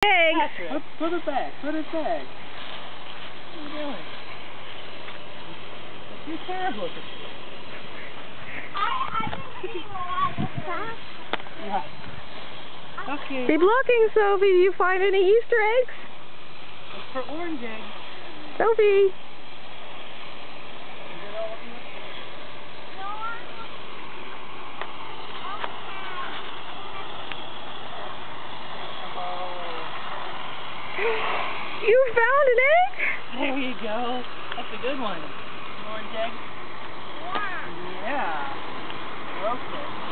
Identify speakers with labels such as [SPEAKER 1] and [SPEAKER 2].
[SPEAKER 1] Eggs.
[SPEAKER 2] Put it back. Put it back. What are you doing? Be careful.
[SPEAKER 3] I've been eating a lot of stuff.
[SPEAKER 2] Yeah. Okay.
[SPEAKER 1] Keep looking, Sophie. Do you find any Easter eggs?
[SPEAKER 2] Look for orange eggs.
[SPEAKER 1] Sophie. You found an egg?
[SPEAKER 2] There you go. That's a good one. Orange egg?
[SPEAKER 3] Yeah.
[SPEAKER 2] Yeah. Okay.